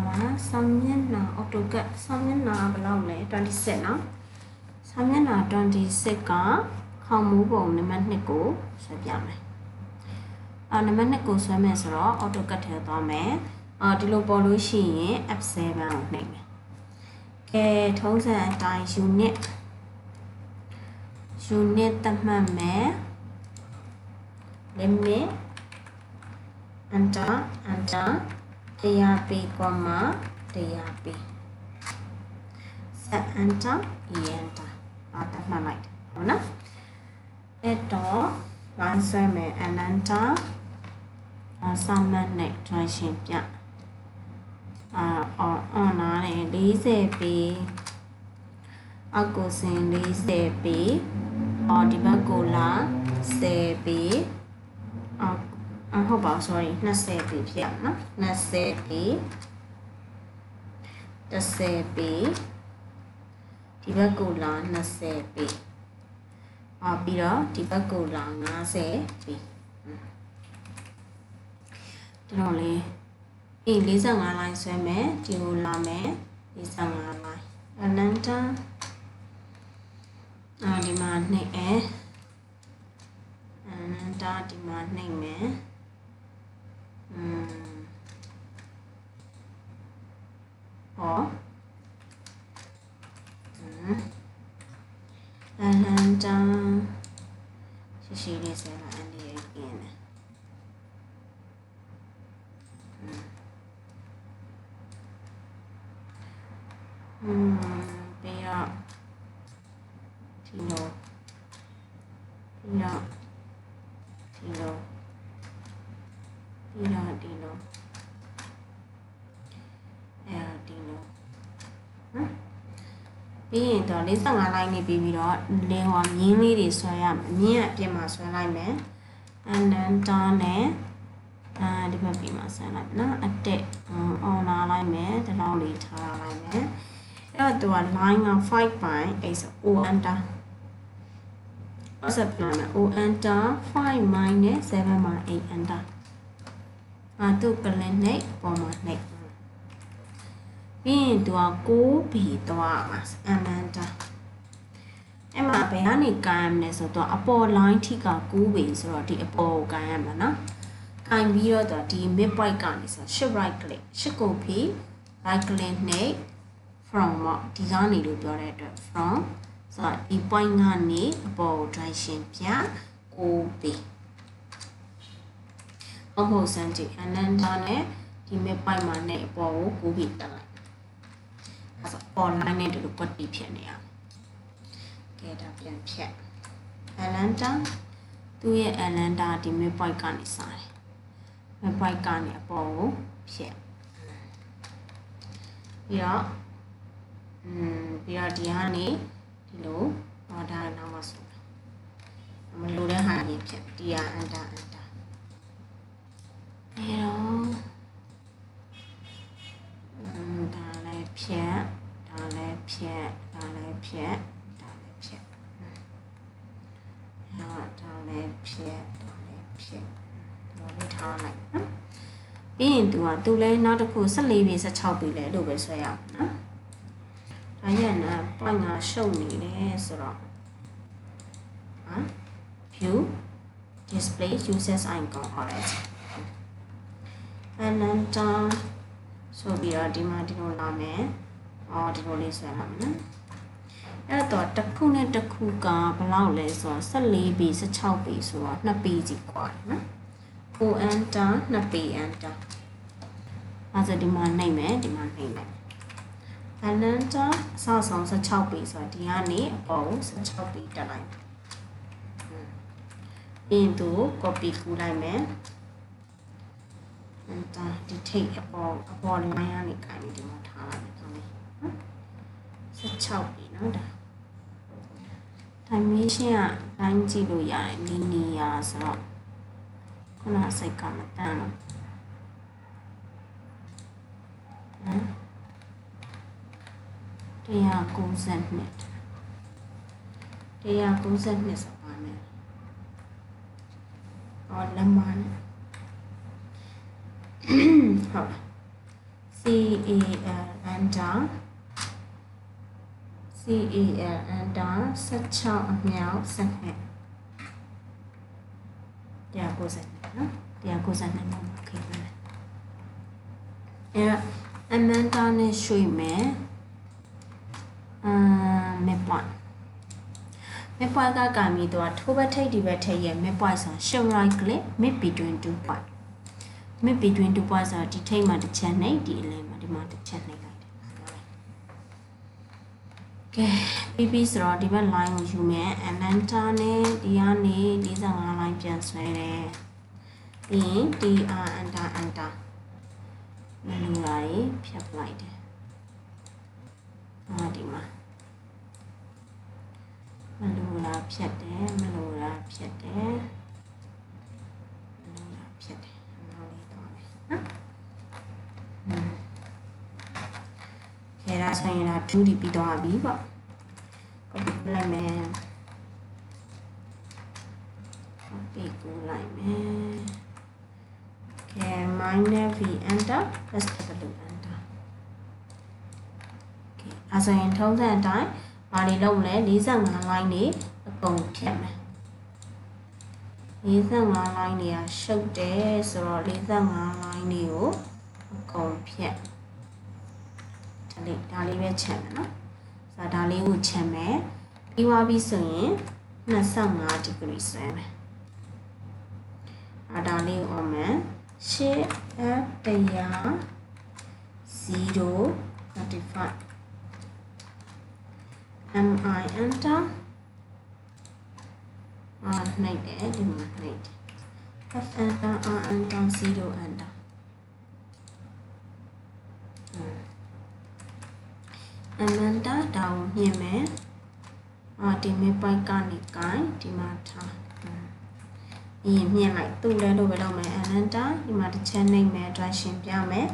là xong nhân là AutoCad xong nhân là bao lâu 26 nó xong nhân là 26 có không muốn vùng nên mình này cũ sẽ giảm này nên mình này cũ sẽ mình sẽ đó AutoCad theo to mẹ đi lô bỏ lối xí F7 này cái thấu ra tại unit tâm mà mẹ limit enter DRP comma DRP set enter enter tập mà lại đúng không? Để đó bạn sẽ mẹ enter xong này try xem nhá on này lý sẽ bị cô xin lý sẽ bị đi vào cô là sẽ bị không bảo sorry nó sẽ bị phiền nó sẽ bị đi vào cô là nó sẽ bị bây giờ đi vào cô là nó sẽ bị rồi lý do ngã lại xoay mẹ đi là mẹ lý do ngã lại ananta demand này ananta demand này mẹ ananta chỉ đi sẽ là anh đi again bây giờ tilo bây giờ lý do ngã lại này vì đó liên hoàn nhìn đi để xoay nhẹ để mà xoay lại mẹ and then turn nè đi vào bị mà xoay lại nó để on lại mẹ để nó đi thả lại mẹ đó tụi line 5 by is o enter also plan o enter 5 minus 7 by 8 enter tụi cần lên này bỏ mà này vì tụi cố bị tụi mà enter em mà bé này cam này rồi tụi upper line thì cả cố bị rồi thì upper cam mà nó cam bị rồi tụi thì mid by cam này shift right click shift copy right click này fromဒီကနေလို့ပြောတဲ့အတွက် from ဆိုတော့ဒီ point ကနေအပေါ် direction ပြcopy ဟုတ်ဟုတ်စမ်းကြည့် and then ဒါနဲ့ဒီ mid point မှာနဲ့အပေါ်ကို copy တက်လိုက်အဲဆိုပေါ် line နဲ့တူတူ copy ဖြစ်နေအောင်ကဲဒါပြန်ဖြတ် and then သူ့ရဲ့ and then ဒါဒီ mid point ကနေစတယ် mid point ကနေအပေါ်ကိုဖြတ်ပြီးတော့ပြီးတော့ဒီကနေဒီလိုဒါနောက်မှဆိုမလိုတဲ့ဟာကြီးဖြစ်ဒီက enter ပြီးတော့ဒါလည်းဖြတ်ဒါလည်းဖြတ်ဒါလည်းဖြတ်ဒါလည်းဖြတ်ဒါလည်းဖြတ်ဒါလည်းဖြတ်ဒါလေးထားလိုက်နော်ပြီးရင်သူလည်းနောက်တစ်ခု14ပြီ16ပြီလဲလို့ပဲဆွဲရအောင်နော်ဒါရနာpoint ကရှုပ်နေတယ်ဆိုတော့view display users icon alright and then so ပြီးတော့ဒီမှာဒီလိုလာမယ်ဒီလိုလေးဆွဲလာမယ်နော်အဲ့တော့တစ်ခုနဲ့တစ်ခုကဘယ်လောက်လဲဆိုတော့14ပြီ16ပြီဆိုတော့2ပြီကြီးกว่าနော် o enter 2ပြီ enter အဲ့ဒါဒီမှာနှိပ်မယ်ဒီမှာနှိပ်မယ် and then အစဆုံး16ပြီဆိုတော့ဒီကနေအပေါ်ကို16ပြီတက်လိုက်ပြီးရင်သူ copy ကူးလိုက်မယ် and ဒီ take အပေါ်ဒီမိုင်းကနေကိုင်ပြီးဒီမှာထားလိုက်မယ်နော်16ပြီနော်ဒါ dimension ကတိုင်းကြည့်လို့ရတယ် linear ဆိုတော့ခုနစိတ်ကမတန်းတော့190ဆိုပါမယ်လက်မနဲ့ဟုတ် CA enter enter 16အမြောက်စက္ကန့်190နော်192နော်โอเคပါအမန်တာနဲ့ရွှေ့မယ်mid point ကကမီတော့ထိုးဘက်ထိပ်ဒီဘက်ထိပ်ရဲ့ mid point ဆို show right click mid between 2 point mid between 2 point ဆိုဒီထိပ်မှာတစ်ချက်နှိပ်ဒီအလယ်မှာဒီမှာတစ်ချက်နှိပ်လိုက်တယ်ကဲပြီးပြီဆိုတော့ဒီဘက် line ကိုယူမယ် enter နဲ့ဒီကနေ45 line ပြန်ဆွဲတယ်ပြီးရင် tr enter မလူလာရေးဖြတ်လိုက်တယ်ဒီမှာမလိုလားဖြတ်တယ်နောက်လေးတော့မယ်နော်ခဲဒါဆိုရင်တော့2ဒီပြီးတော့ပြီပေါ့ copy လိုက်မယ် ခဲ minus v enter plus w enter ခဲအဲဆိုရင်ထုံးစံအတိုင်းဘာတွေလုပ်မလဲ45 line တွေအကုန်ဖြတ်မယ်45 line တွေကရှုပ်တယ်ဆိုတော့45 line တွေကိုအကုန်ဖြတ်ဒါလေးပဲချက်မယ်နော်ဆိုတော့ဒါလေးကိုချက်မယ်ပြီးသွားပြီဆိုရင်25 degree ဆွဲမယ်ဒါလေးကိုအောင်မယ်ရှေ့F 100 035 mi enter နှိပ်တယ်ဒီမှာနှိပ်တယ် f enter r enter 0 enter အမန်တာတောင်းမြင်မယ်ဒီမေပိုက်ကနေကိုင်းဒီမှာထားမြင်လိုက်သူ့လဲလို့ပဲလုပ်မယ်အမန်တာဒီမှာတစ်ချက်နှိပ်မယ် direction ပြမယ်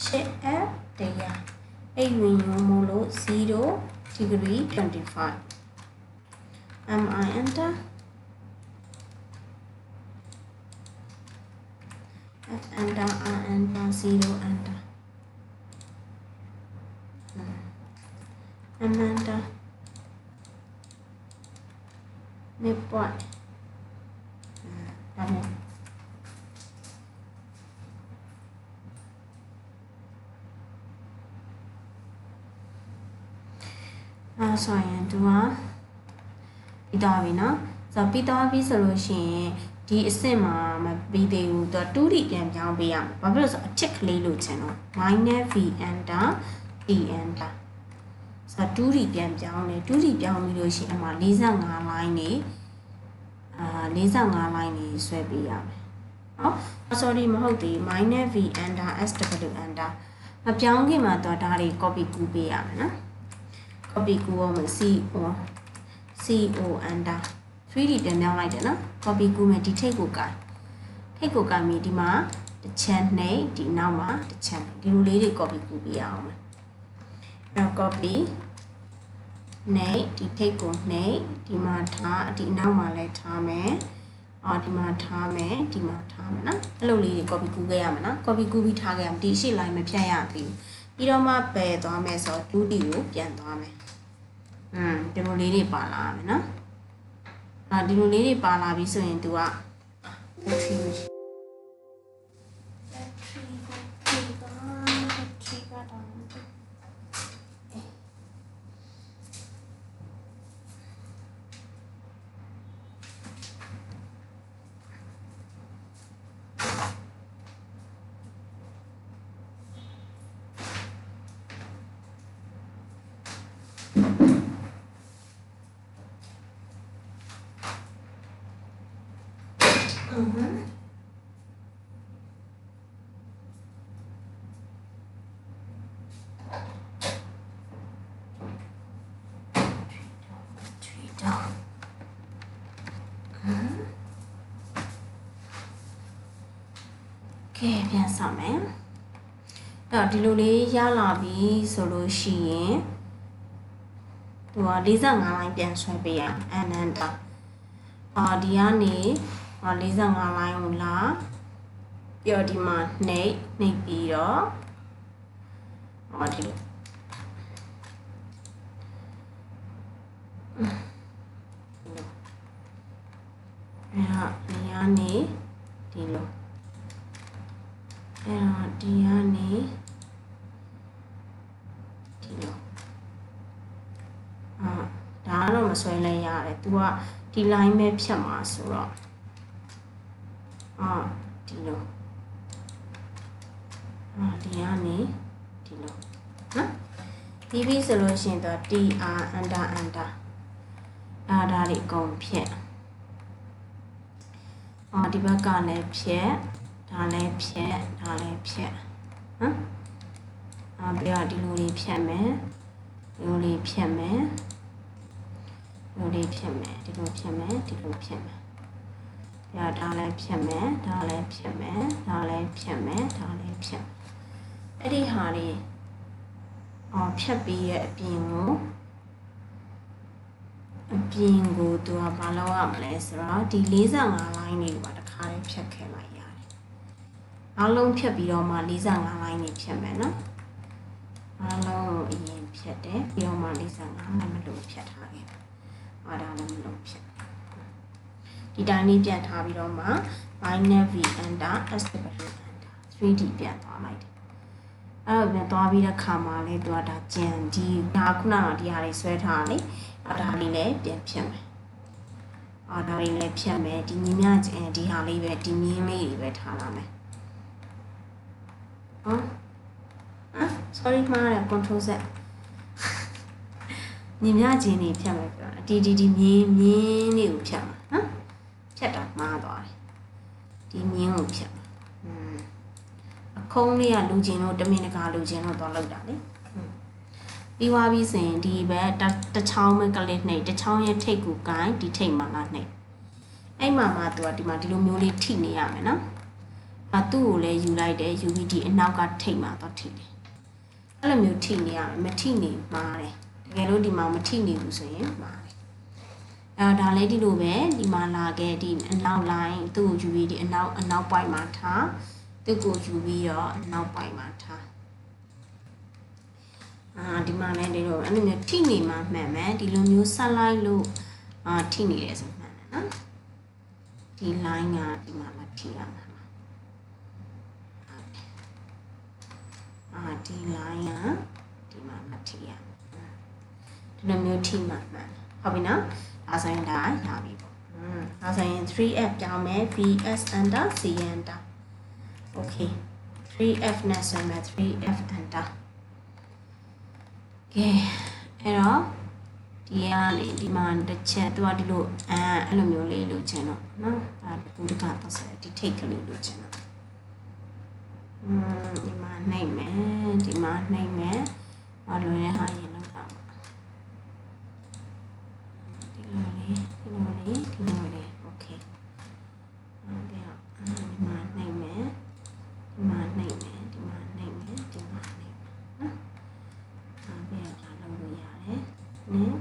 shift f 100အဲ့ဝင်ရုံမို့လို့0 degree 25 mi enter f enter r enter 0 enter enter mid point ဒါမျိုးဆိုရင်သူကပြီးသွားပြီเนาะဆိုတော့ပြီးသွားပြီဆိုလို့ရှိရင်ဒီအဆင့်မှာမပြီးသေးဘူးသူ 2D ပြန်ပြောင်းပေးရမယ်ဘာဖြစ်လို့ဆိုအချက်ကလေးလို့ချင်တော့ minus v enter t enter ဆိုတော့ 2D ပြန်ပြောင်းတယ် 2D ပြောင်းပြီးလို့ရှိရင်အမှ45 line နေ45 line နေဆွဲပေးရမယ်เนาะ sorry မဟုတ်သေး minus v enter sw enter မပြောင်းခင်မှာတော့ဒါတွေ copy ကူးပေးရမယ်เนาะcopy ကူးအောင်မယ် co enter 3D ပြန်ပြောင်းလိုက်တယ်နော် copy ကူးမယ်ဒီထိပ်ကိုကမြည်ဒီမှာတစ်ချက်နှိပ်ဒီနောက်မှာတစ်ချက်ဒီလိုလေးတွေ copy ကူးပြရအောင်မယ်အဲ့တော့ copy နှိပ်ဒီထိပ်ကိုနှိပ်ဒီမှာထားဒီနောက်မှာလည်းထားမယ်ဒီမှာထားမယ်နော်အဲ့လိုလေးတွေ copy ကူးခဲ့ရမယ်နော် copy ကူးပြီးထားခဲ့ရမယ်ဒီရှေ့ line မဖြတ်ရဘူးပြီးတော့မှပယ်သွားမယ်ဆိုတော့ 2D ကိုပြန်သွားမယ်ဒီလိုလေးတွေပါလာမယ်နော်ဒီလိုလေးတွေပါလာပြီဆိုရင် तू က battery ကတောင်းကဲပြန်ဆောင်မယ်အဲ့တော့ဒီလိုလေးရလာပြီဆိုလို့ရှိရင်သူက45 line ပြန်ဆွဲပေးရအနန္တဒီကနေ45 line ကိုလာပြီးတော့ဒီမှာနှိပ်ပြီးတော့ ဒီလိုဒီကနေဒီလိုဒီကနေဒီလိုဒါကတော့မဆွဲလဲရတယ် तू ကဒီ line ပဲဖြတ်မှာဆိုတော့ဒီလိုဒီကနေဒီလိုနော်ပြီးပြီဆိုလို့ရှိရင်တော့ tr under ဒါတွေအကုန်ဖြတ်ဒီဘက်ကလည်းဖြတ်ဒါလည်းဖြတ်ဒါလည်းဖြတ်နော်ပြီးတော့ဒီလိုလေးဖြတ်မယ်ဒီလိုလေးဖြတ်မယ်ဒီလိုလေးဖြတ်မယ်ဒီလိုဖြတ်မယ်ဒီလိုဖြတ်မယ်ပြီးတော့ဒါလည်းဖြတ်မယ်ဒါလည်းဖြတ်မယ်ဒါလည်းဖြတ်မယ်ဒါလည်းဖြတ်အဲ့ဒီဟာတွေဖြတ်ပြီးရဲ့အပြင်ကိုသူကဘာလုပ်ရမလဲဆိုတော့ဒီ45 line တွေကိုပါတစ်ခါလေးဖြတ်ခဲ့လိုက်ရတယ်အားလုံးဖြတ်ပြီးတော့မှ45 line တွေဖြတ်မယ်နော်အားလုံးအရင်ဖြတ်တယ်ပြီးတော့မှ45 line မလို့ဖြတ်ထားခဲ့ဒါလည်းမလို့ဖြတ်ဒီတိုင်းလေးပြန်ထားပြီးတော့မှ minus v enter estimate enter 3d ပြန်သွားလိုက်တယ်အဲ့တော့ပြန်သွားပြီးတဲ့ခါမှာလေသူကဒါကြံဒီဒါခုနကဒီဟာလေးဆွဲထားလေဒါလေးလည်းပြန်ဖြတ်မယ်ဒါလေးလည်းဖြတ်မယ်ဒီညီမဒီဟာလေးပဲဒီမြင်းလေးတွေပဲထားလာမယ်sorry မှားတယ် control z ညီမချင်းနေဖြတ်မယ်ပြောဒီမြင်းလေးကိုဖြတ်မှာနော်ဖြတ်တာမှားသွားတယ်ဒီမြင်းကိုဖြတ်အခုံးလေးကလူချင်းတို့တမင်တကာလူချင်းတို့တော့လောက်တာလေပြီးသွားပြီဆိုရင်ဒီဘက်တစ်ချောင်းပဲကလေးနှိပ်တစ်ချောင်းရဲ့ထိတ်ကိုကိုင်းဒီထိတ်မှာလာနှိပ်အဲ့မှာသူကဒီမှာဒီလိုမျိုးလေးထိနေရမယ်နော်သူ့ကိုလည်းယူလိုက်တယ်ယူပြီးဒီအနောက်ကထိတ်မှာတော့ထိတယ်အဲ့လိုမျိုးထိနေရမယ်မထိနေမှာတယ်တကယ်လို့ဒီမှာမထိနေဘူးဆိုရင်မှာတယ်ဒါလည်းဒီလိုပဲဒီမှာလာခဲ့ဒီအနောက် line သူ့ကိုယူပြီးဒီအနောက် point မှာထားသူ့ကိုယူပြီးတော့အနောက် point မှာထားဒီမှာလည်းဒီလိုအဲ့လိုမျိုးထိနေမှမှန်မယ်ဒီလိုမျိုးဆက်လိုက်လို့ထိနေတယ်ဆိုမှန်တယ်နော်ဒီ line ကဒီမှာမထိရမှာဒီ line ကဒီမှာမထိရဒီလိုမျိုးထိမှမှန်ဟုတ်ပြီနော်ဒါဆိုရင်ဒါရပြီပေါ့ဒါဆိုရင် 3f ပြောင်းမယ် vs enter c enter okay 3f နဲ့ဆိုရင် 3f enterကဲအဲ့တော့ဒီကနေဒီမှာတစ်ချက်သူကဒီလိုအဲ့လိုမျိုးလေးလို့ချင်တော့နော်ဒါဒီကတော့ဆက်ဒီထိတ်ကလေးလို့ချင်တော့ဒီမှာနှိမ့်မယ်ဒီမှာနှိမ့်မယ်ဘာလို့လဲဟာရင်တော့ပါဒီလိုလေးโอเคပြီးတော့ဒီမှာနှိမ့်မယ်ဒီမှာနှိမ့်မယ်ဒီမှာနှိမ့်မယ်ဒီမှာနှိမ့်မယ်နော်ပြီးတော့လုပ်လို့ရတယ်နဲ့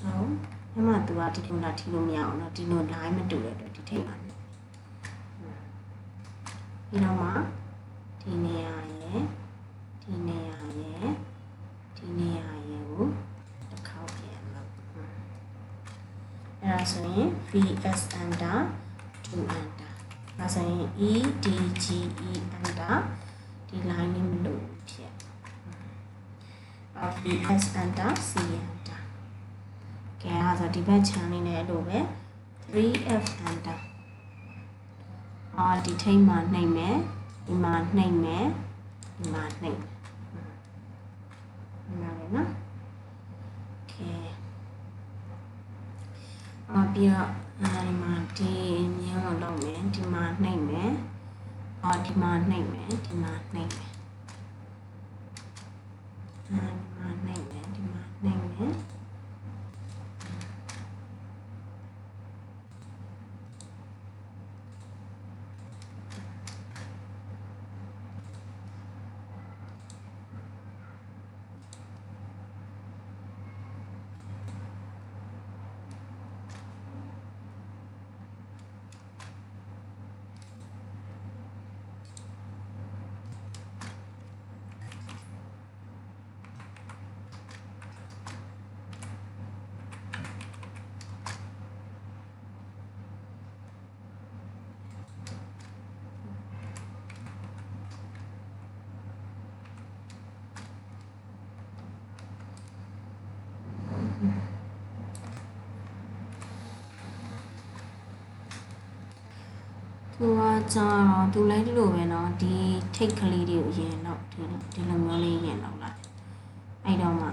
တော့သူကဒီလိုလာထိလို့မရအောင်နော်ဒီလို line မတူတဲ့အတွက်ဒီထိပ်ပါနဲ့ပြီးတော့မှဒီနေရာရဲ့ဒီနေရာရဲ့ဒီနေရာရဲ့ကိုတစ်ခေါက်ပြန်လုပ်အဲ့ဒါဆိုရင် vs enter to enter ဒါဆိုရင် edge enter ဒီ line လေးမလို့ဖြစ် vs enter c enter ကဲအဲ့ဒါဆိုဒီဘက် channel လေးနဲ့အဲ့လိုပဲ 3f enter ဒီထိပ်မှာနှိမ့်မယ်ဒီမှာနှိမ့်မယ်ဒီမှာနှိမ့်မယ်ဒီမှာလေနော်โอเคပြီးတော့ဒီမှာဒီမြင်းကိုလုပ်မယ်ဒီမှာနှိမ့်မယ်ဒီမှာနှိမ့်မယ်ဒီမှာနှိမ့်မယ်ဒီမှာနှိမ့်မယ်ဒီမှာနှိမ့်မယ် သူကကြတော့သူလည်းဒီလိုပဲเนาะဒီထိတ်ကလေးတွေကိုရင်တော့ဒီလိုမျိုးလေးရင်တော့လာအဲ့တော့မှ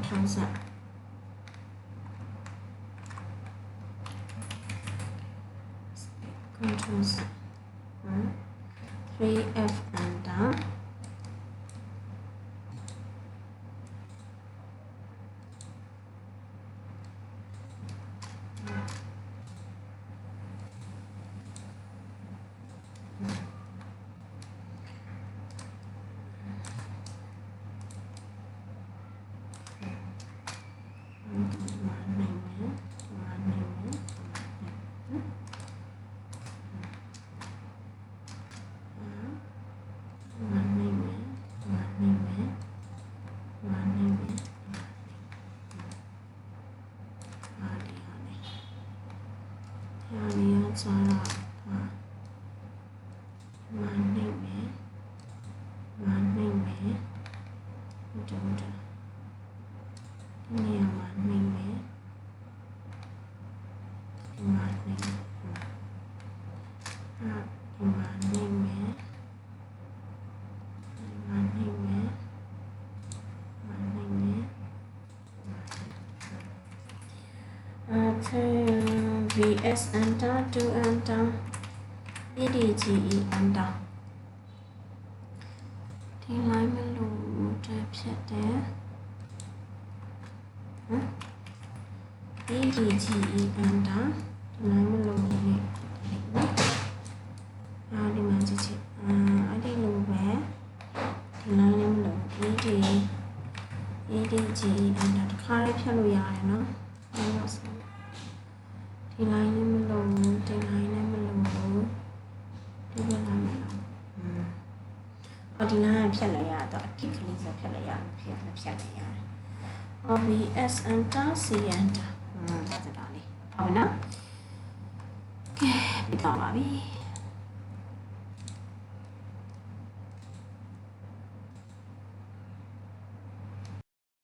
concept. Control Z. 3F and down. VS enter to enter EDGE enter ဒီline မလို့တက်ဖြစ်တယ် EDGE enter ဒီline မလို့နေဒီမှာကြည့်ချင်အဲ့ဒီလိုပဲဒီ line မလို့ EDGE enter တခါလေးဖြတ်လို့ရတယ်နော်ဒီ line နဲ့မလို့ဒီ line နဲ့မလို့ဒီဘက် line မလို့ဒီ line ဖြတ်လိုက်ရတော့အတိတ်ကလေးစဖြတ်လိုက်ရဖြတ်လိုက်ရတယ် OBS enter C enter ဒါစတာလေးဟုတ်ပြီနော်ကဲပြီးတော့ပါပြီ